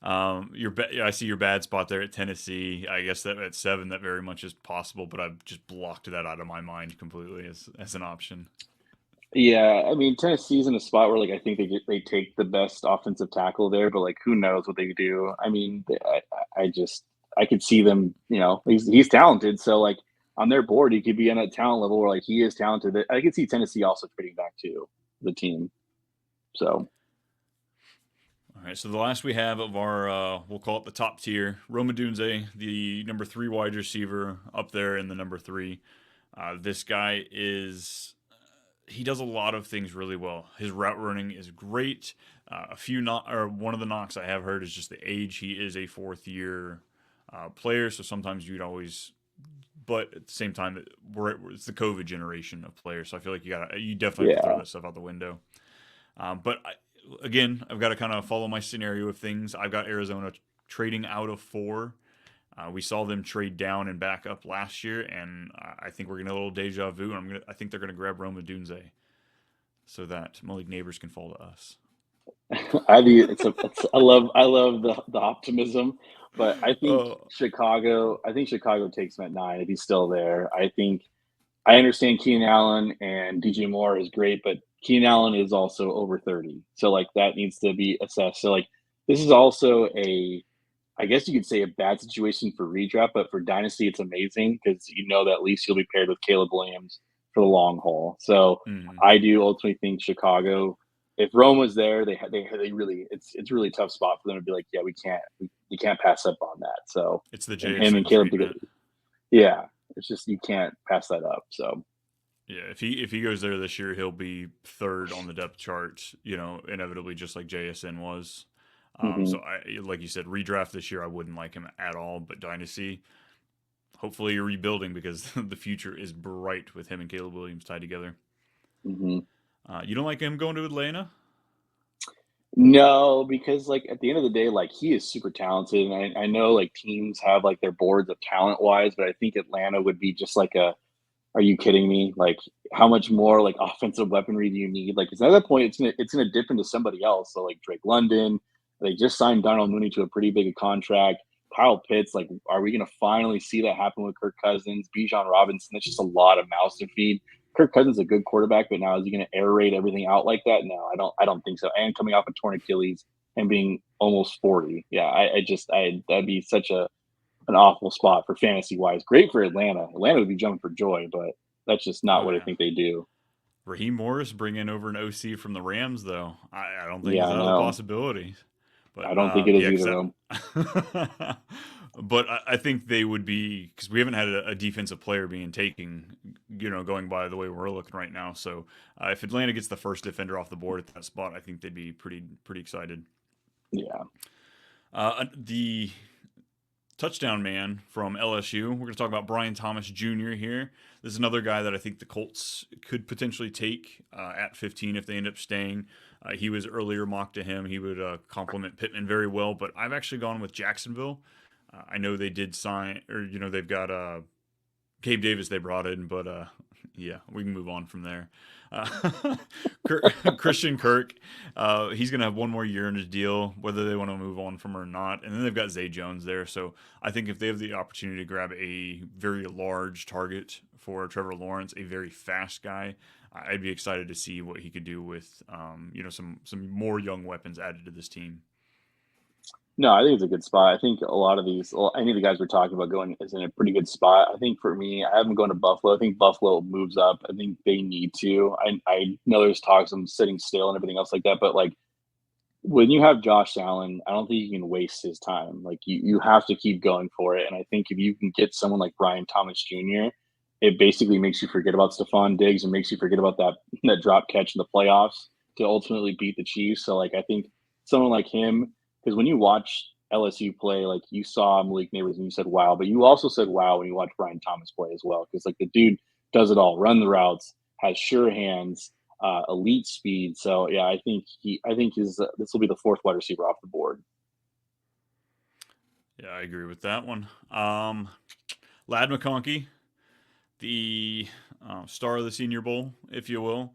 I see your bad spot there at Tennessee. I guess that at 7, that very much is possible, but I've just blocked that out of my mind completely as an option.
Yeah, I mean Tennessee's in a spot where like I think they take the best offensive tackle there, but like who knows what they do? I mean, I could see them. You know, he's talented, so like on their board he could be on a talent level where like he is talented. I could see Tennessee also trading back to the team. So
All right, so the last we have of our, we'll call it the top tier, Rome Odunze, the number 3 wide receiver, up there in the number 3. This guy he does a lot of things really well. His route running is great. One of the knocks I have heard is just the age. He is a 4th-year player, so sometimes but at the same time, it's the COVID generation of players, so I feel like you definitely have to throw that stuff out the window. Again, I've got to kind of follow my scenario of things. I've got Arizona trading out of 4. We saw them trade down and back up last year, and I think we're going to a little deja vu, and I think they're going to grab Rome Odunze so that Malik Nabers can fall to us.
I love the optimism, but I think Chicago takes him at 9 if he's still there. I understand Keenan Allen and DJ Moore is great, but Keenan Allen is also over 30. So like that needs to be assessed. So like this is also I guess you could say a bad situation for redraft, but for Dynasty, it's amazing because you know that at least you'll be paired with Caleb Williams for the long haul. So I do ultimately think Chicago, if Rome was there, they really, it's really a tough spot for them to be like, yeah, you can't pass up on that. So
it's the
him and Caleb together. Yeah, it's just you can't pass that up. So
yeah, if he goes there this year, he'll be 3rd on the depth chart. You know, inevitably, just like JSN was. So, like you said, redraft this year, I wouldn't like him at all. But Dynasty, hopefully you're rebuilding because the future is bright with him and Caleb Williams tied together. You don't like him going to Atlanta?
No, because like at the end of the day, like he is super talented, and I know like teams have like their boards of talent wise, but I think Atlanta would be just like are you kidding me? Like how much more like offensive weaponry do you need? Like at that point, it's gonna dip into somebody else. So like Drake London. They just signed Darnell Mooney to a pretty big contract. Kyle Pitts, like, are we going to finally see that happen with Kirk Cousins? Bijan Robinson, that's just a lot of mouths to feed. Kirk Cousins is a good quarterback, but now is he going to aerate everything out like that? No, I don't think so. And coming off a torn Achilles and being almost 40, yeah, that'd be such an awful spot for fantasy wise. Great for Atlanta. Atlanta would be jumping for joy, but that's just not what I think they do.
Raheem Morris bringing over an OC from the Rams, though. I don't think
Yeah,
it's out of the possibility. But
I don't think it is either.
But I think they would be, because we haven't had a defensive player being taken, going by the way we're looking right now. So if Atlanta gets the first defender off the board at that spot, I think they'd be pretty excited.
Yeah.
The touchdown man from LSU, we're going to talk about Brian Thomas Jr. here. This is another guy that I think the Colts could potentially take at 15 if they end up staying. He was earlier mocked to him. He would complement Pittman very well, but I've actually gone with Jacksonville. I know they did sign, or they've got Gabe Davis they brought in, but yeah, we can move on from there. Christian Kirk, he's going to have one more year in his deal, whether they want to move on from him or not. And then they've got Zay Jones there. So I think if they have the opportunity to grab a very large target for Trevor Lawrence, a very fast guy, I'd be excited to see what he could do with, some more young weapons added to this team.
No, I think it's a good spot. I think a lot of any of the guys we're talking about going is in a pretty good spot. I think for me, I haven't gone to Buffalo. I think Buffalo moves up. I think they need to. I know there's talks of them sitting still and everything else like that, but like when you have Josh Allen, I don't think you can waste his time. Like you have to keep going for it. And I think if you can get someone like Brian Thomas Jr., it basically makes you forget about Stephon Diggs and makes you forget about that drop catch in the playoffs to ultimately beat the Chiefs. So like I think someone like him. Because when you watch LSU play, like you saw Malik Nabers and you said, wow, but you also said, wow, when you watch Brian Thomas play as well. Because like the dude does it all, run the routes, has sure hands, elite speed. So yeah, I think this will be the 4th wide receiver off the board.
Yeah, I agree with that one. Lad McConkey, the star of the Senior Bowl, if you will.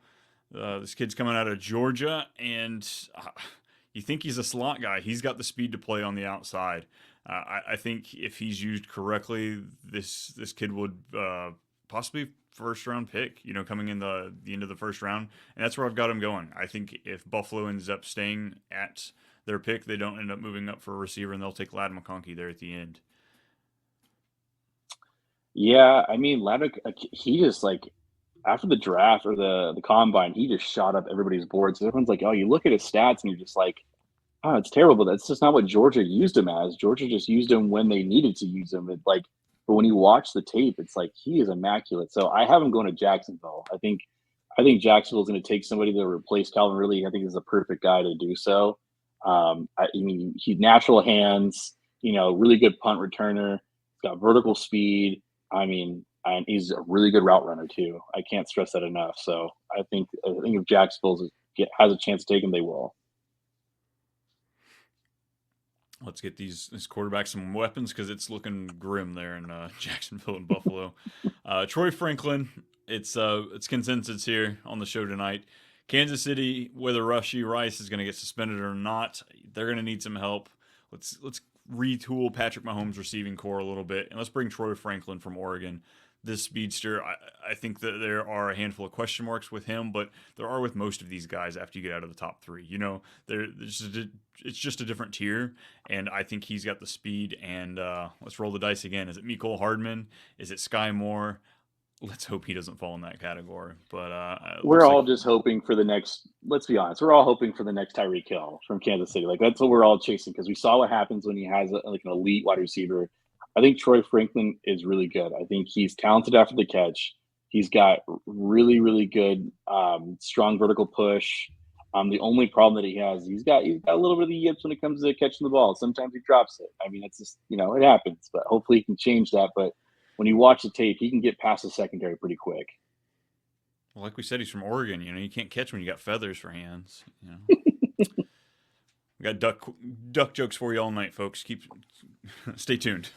This kid's coming out of Georgia, and you think he's a slot guy. He's got the speed to play on the outside. I think if he's used correctly, this kid would possibly first round pick. Coming in the end of the first round, and that's where I've got him going. I think if Buffalo ends up staying at their pick, they don't end up moving up for a receiver, and they'll take Lad McConkey there at the end.
Yeah, I mean, Laddick, he just like after the draft or the combine, he just shot up everybody's boards. Everyone's like, "Oh, you look at his stats, and you're just like, oh, it's terrible. That's just not what Georgia used him as. Georgia just used him when they needed to use him. But when you watch the tape, it's like he is immaculate. So I have him going to Jacksonville. I think Jacksonville is going to take somebody to replace Calvin Ridley. I think he's the perfect guy to do so. I mean, he natural hands. Really good punt returner. He's got vertical speed. I mean, and he's a really good route runner too. I can't stress that enough. So I think if Jacksonville has a chance to take him, they will.
Let's get these quarterbacks some weapons because it's looking grim there in Jacksonville and Buffalo. Troy Franklin, it's consensus here on the show tonight. Kansas City, whether Rashee Rice is going to get suspended or not, they're going to need some help. Let's retool Patrick Mahomes' receiving core a little bit, and let's bring Troy Franklin from Oregon. This speedster, I think that there are a handful of question marks with him, but there are with most of these guys after you get out of the top three. It's just a different tier, and I think he's got the speed. And let's roll the dice again. Is it Mecole Hardman? Is it Sky Moore? Let's hope he doesn't fall in that category. But
we're all just hoping for the next. Let's be honest. We're all hoping for the next Tyreek Hill from Kansas City. Like that's what we're all chasing because we saw what happens when he has an elite wide receiver. I think Troy Franklin is really good. I think he's talented after the catch. He's got really, really good, strong vertical push. The only problem that he has, he's got a little bit of the yips when it comes to catching the ball. Sometimes he drops it. I mean, it's just it happens. But hopefully he can change that. But when you watch the tape, he can get past the secondary pretty quick.
Well, like we said, he's from Oregon. You can't catch when you got feathers for hands. We got duck jokes for you all night, folks. Stay tuned.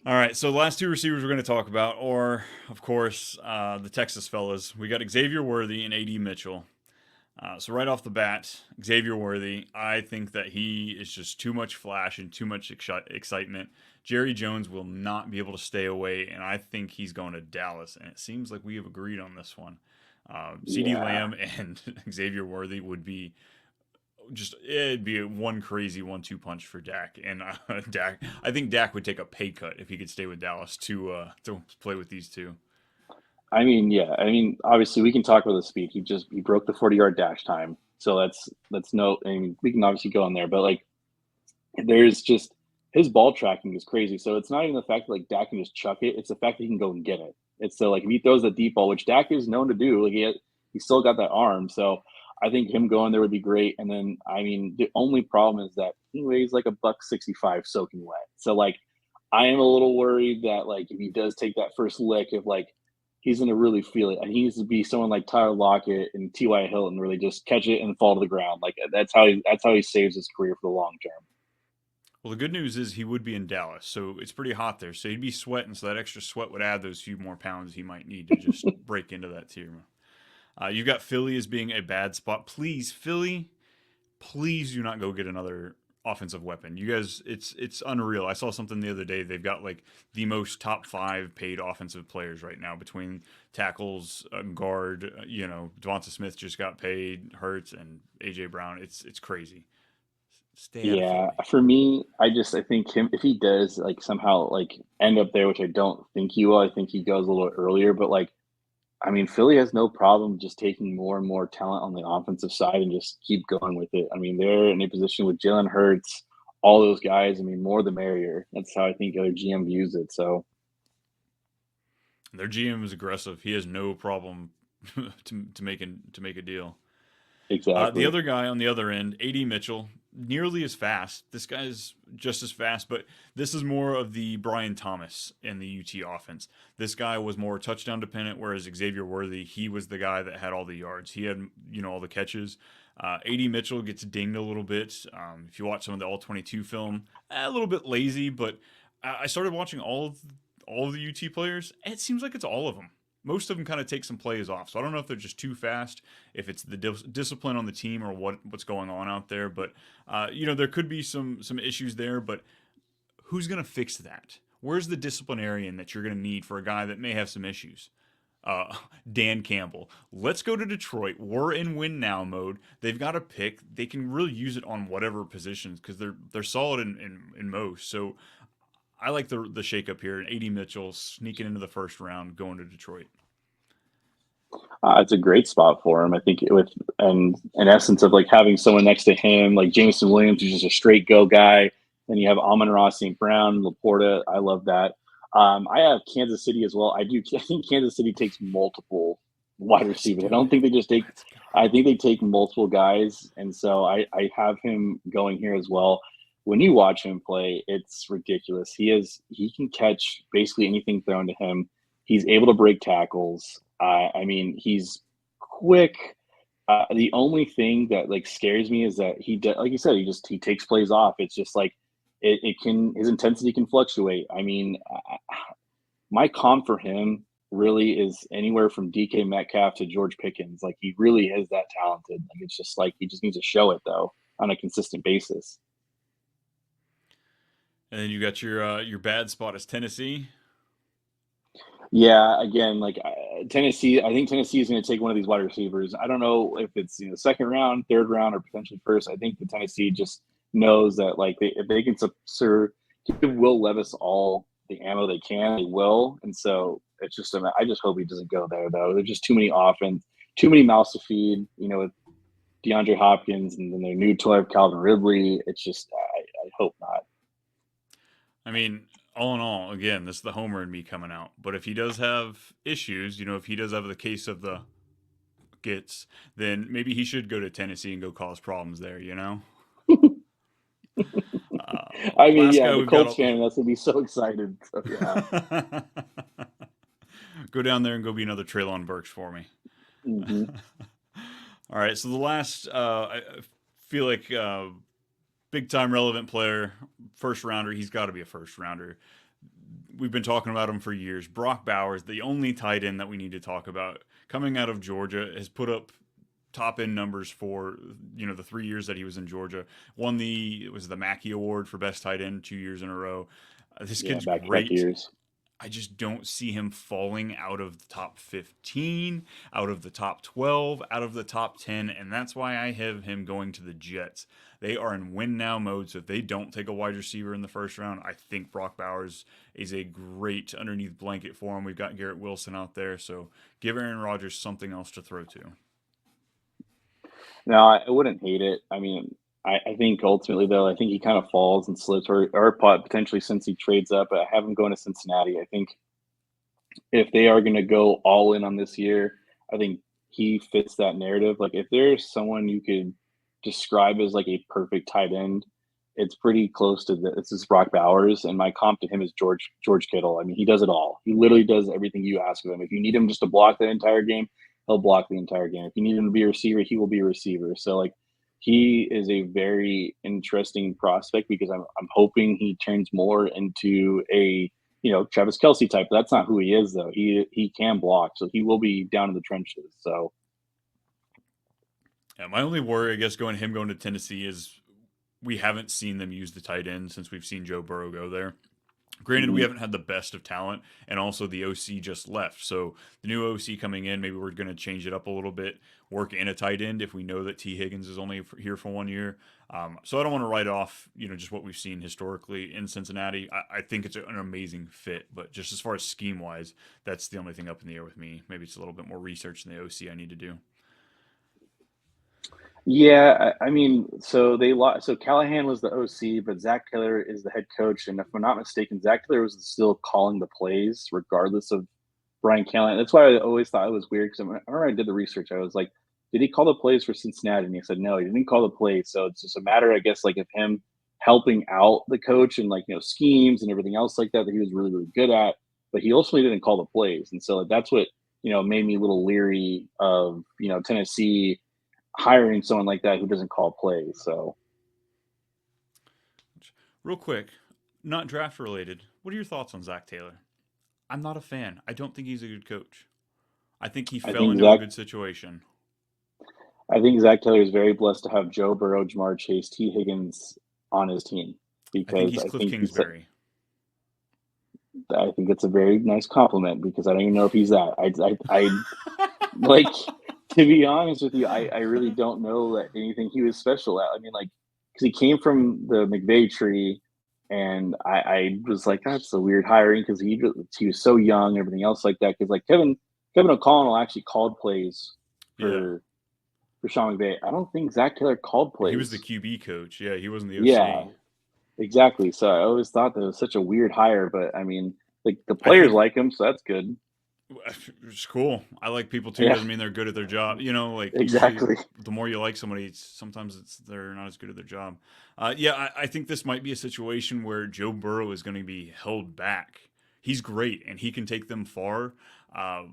All right, so the last two receivers we're going to talk about are, of course, the Texas fellas. We got Xavier Worthy and A.D. Mitchell. So right off the bat, Xavier Worthy, I think that he is just too much flash and too much excitement. Jerry Jones will not be able to stay away, and I think he's going to Dallas. And it seems like we have agreed on this one. CeeDee Lamb and Xavier Worthy would be it'd be one crazy 1-2 punch for Dak. And Dak, I think Dak would take a pay cut if he could stay with Dallas to play with these two.
I mean, yeah. I mean, obviously we can talk about the speed. He broke the 40-yard dash time. So that's no. I mean, we can obviously go on there, but like, there's just his ball tracking is crazy. So it's not even the fact that like Dak can just chuck it; it's the fact that he can go and get it. It's so like if he throws the deep ball, which Dak is known to do, like he still got that arm. So I think him going there would be great. And then I mean, the only problem is that he weighs like $165 soaking wet. So like, I am a little worried that like if he does take that first lick, if like he's going to really feel it. And he needs to be someone like Tyler Lockett and T.Y. Hilton, really just catch it and fall to the ground. Like that's how he saves his career for the long term.
Well, the good news is he would be in Dallas, so it's pretty hot there. So he'd be sweating, so that extra sweat would add those few more pounds he might need to just break into that tier. You've got Philly as being a bad spot. Please, Philly, please do not go get another offensive weapon. You guys, it's unreal. I saw something the other day. They've got like the most top 5 paid offensive players right now between tackles, guard. Devonta Smith just got paid, Hurts, and AJ Brown. It's crazy.
Yeah, for me, I think him if he does like somehow like end up there, which I don't think he will. I think he goes a little earlier, but like I mean, Philly has no problem just taking more and more talent on the offensive side and just keep going with it. I mean, they're in a position with Jalen Hurts, all those guys. I mean, more the merrier. That's how I think other GM views it. So
their GM is aggressive. He has no problem to make a deal.
Exactly.
The other guy on the other end, A.D. Mitchell, nearly as fast. This guy's just as fast, but this is more of the Brian Thomas in the UT offense. This guy was more touchdown dependent, whereas Xavier Worthy, he was the guy that had all the yards. He had, all the catches. AD Mitchell gets dinged a little bit. If you watch some of the All-22 film, a little bit lazy, but I started watching all of the UT players. And it seems like it's all of them. Most of them kind of take some plays off. So I don't know if they're just too fast, if it's the discipline on the team or what's going on out there. But, there could be some issues there. But who's going to fix that? Where's the disciplinarian that you're going to need for a guy that may have some issues? Dan Campbell. Let's go to Detroit. We're in win now mode. They've got a pick. They can really use it on whatever positions because they're solid in most. So I like the shakeup here. And AD Mitchell sneaking into the first round, going to Detroit.
It's a great spot for him. I think with an essence of like having someone next to him, like Jameson Williams, who's just a straight go guy. Then you have Amon-Ra St. Brown, Laporta. I love that. I have Kansas City as well. I think Kansas City takes multiple wide receivers. I don't think they just take. I think they take multiple guys, and so I have him going here as well. When you watch him play, it's ridiculous. He can catch basically anything thrown to him. He's able to break tackles. I mean, he's quick. The only thing that like scares me is that like you said, he takes plays off. It's just like his intensity can fluctuate. I mean, my comp for him really is anywhere from DK Metcalf to George Pickens. Like he really is that talented. Like it's just like he just needs to show it though on a consistent basis.
And then you got your bad spot is Tennessee.
Yeah, again, like Tennessee, I think Tennessee is going to take one of these wide receivers. I don't know if it's second round, third round, or potentially first. I think the Tennessee just knows that like if they can give Will Levis all the ammo they can, they will. And so it's just I just hope he doesn't go there though. There's just too many offense, too many mouths to feed. With DeAndre Hopkins and then their new toy of Calvin Ridley. It's just I hope not.
I mean, all in all, again, this is the homer in me coming out. But if he does have issues, if he does have the case of the gets, then maybe he should go to Tennessee and go cause problems there,
I mean, yeah, the Colts fan, that's going to be so excited. So, yeah.
Go down there and go be another Treylon Burks for me.
Mm-hmm.
All right, so the last, I feel like big-time relevant player, first rounder. He's got to be a first rounder. We've been talking about him for years. Brock Bowers, the only tight end that we need to talk about, coming out of Georgia, has put up top-end numbers for the 3 years that he was in Georgia. Won the Mackey Award for best tight end 2 years in a row. This kid's great.
Years.
I just don't see him falling out of the top 15, out of the top 12, out of the top 10, and that's why I have him going to the Jets. They are in win-now mode, so if they don't take a wide receiver in the first round, I think Brock Bowers is a great underneath blanket for him. We've got Garrett Wilson out there, so give Aaron Rodgers something else to throw to.
No, I wouldn't hate it. I mean, I think ultimately, though, I think he kind of falls and slips or potentially since he trades up. I have him going to Cincinnati. I think if they are going to go all in on this year, I think he fits that narrative. Like if there's someone you could describe as like a perfect tight end, it's pretty close to this. This is Brock Bowers, and my comp to him is George Kittle. I mean, he does it all. He literally does everything you ask of him. If you need him just to block the entire game, he'll block the entire game. If you need him to be a receiver, he will be a receiver. So like, he is a very interesting prospect because I'm hoping he turns more into a Travis Kelce type. That's not who he is though. He can block, so he will be down in the trenches. So
yeah, my only worry, I guess, going to Tennessee is we haven't seen them use the tight end since we've seen Joe Burrow go there. Granted, we haven't had the best of talent, and also the OC just left. So the new OC coming in, maybe we're going to change it up a little bit, work in a tight end if we know that T. Higgins is only here for 1 year. So I don't want to write off, just what we've seen historically in Cincinnati. I think it's an amazing fit, but just as far as scheme-wise, that's the only thing up in the air with me. Maybe it's a little bit more research than the OC I need to do.
Yeah, I mean, so they lost. So Callahan was the OC, but Zach Taylor is the head coach. And if I'm not mistaken, Zach Taylor was still calling the plays regardless of Brian Callahan. That's why I always thought it was weird because I remember I did the research. I was like, did he call the plays for Cincinnati? And he said, no, he didn't call the plays. So it's just a matter, I guess, like of him helping out the coach and schemes and everything else like that he was really, really good at. But he ultimately didn't call the plays. And so that's what, made me a little leery of, Tennessee. hiring someone like that who doesn't call plays. So,
real quick, not draft related, what are your thoughts on Zach Taylor? I'm not a fan. I don't think he's a good coach. I think he fell into a good situation.
I think Zach Taylor is very blessed to have Joe Burrow, Jamar Chase, T. Higgins on his team, because
I think he's Cliff Kingsbury.
I think it's a very nice compliment, because I don't even know if he's that. I like, to be honest with you, I really don't know that anything he was special at. I mean, like, because he came from the McVay tree, and I was like, that's a weird hiring, because he was so young and everything else like that. Because like Kevin O'Connell actually called plays for Sean McVay. I don't think Zach Taylor called plays.
He was the QB coach. Yeah, he wasn't the OC.
Yeah, exactly. So I always thought that it was such a weird hire, but I mean, like, the players like him, so that's good.
It's cool. I like people too. Doesn't mean they're good at their job. You know, like,
exactly.
The more you like somebody, sometimes they're not as good at their job. I think this might be a situation where Joe Burrow is going to be held back. He's great and he can take them far. Oh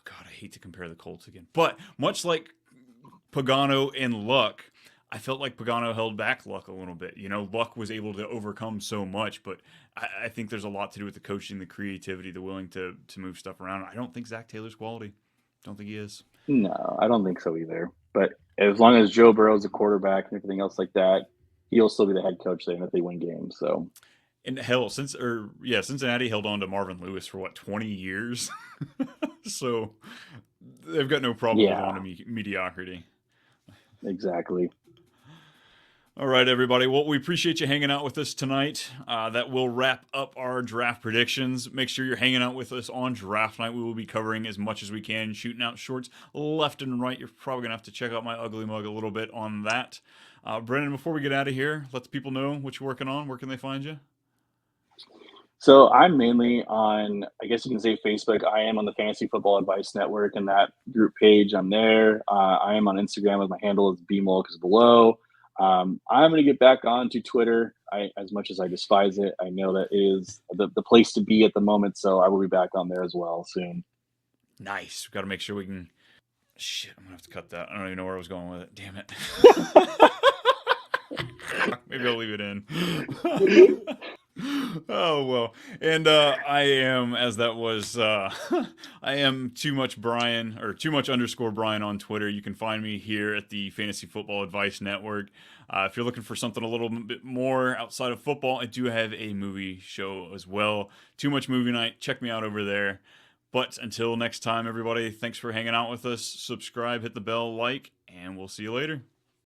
God, I hate to compare the Colts again, but much like Pagano and Luck, I felt like Pagano held back Luck a little bit. You know, Luck was able to overcome so much, but I think there's a lot to do with the coaching, the creativity, the willing to move stuff around. I don't think Zach Taylor's quality. Don't think he is.
No, I don't think so either. But as long as Joe Burrow's a quarterback and everything else like that, he'll still be the head coach there if they win games. So,
and hell, Cincinnati held on to Marvin Lewis for 20 years. So they've got no problem with on mediocrity.
Exactly.
All right, everybody. Well, we appreciate you hanging out with us tonight. That will wrap up our draft predictions. Make sure you're hanging out with us on draft night. We will be covering as much as we can, shooting out shorts left and right. You're probably going to have to check out my ugly mug a little bit on that. Brennan, before we get out of here, let the people know what you're working on. Where can they find you?
So I'm mainly on, I guess you can say, Facebook. I am on the Fantasy Football Advice Network and that group page. I'm there. I am on Instagram with my handle is bmolk I'm going to get back onto Twitter. As much as I despise it, I know that is the place to be at the moment. So I will be back on there as well soon.
Nice. We've got to make sure we can. Shit, I'm going to have to cut that. I don't even know where I was going with it. Damn it. Maybe I'll leave it in. Oh, well. And I am, as that was, I am too much Brian _ Brian on Twitter. You can find me here at the Fantasy Football Advice Network. If you're looking for something a little bit more outside of football, I do have a movie show as well. Too Much Movie Night. Check me out over there. But until next time, everybody, thanks for hanging out with us. Subscribe, hit the bell, like, and we'll see you later.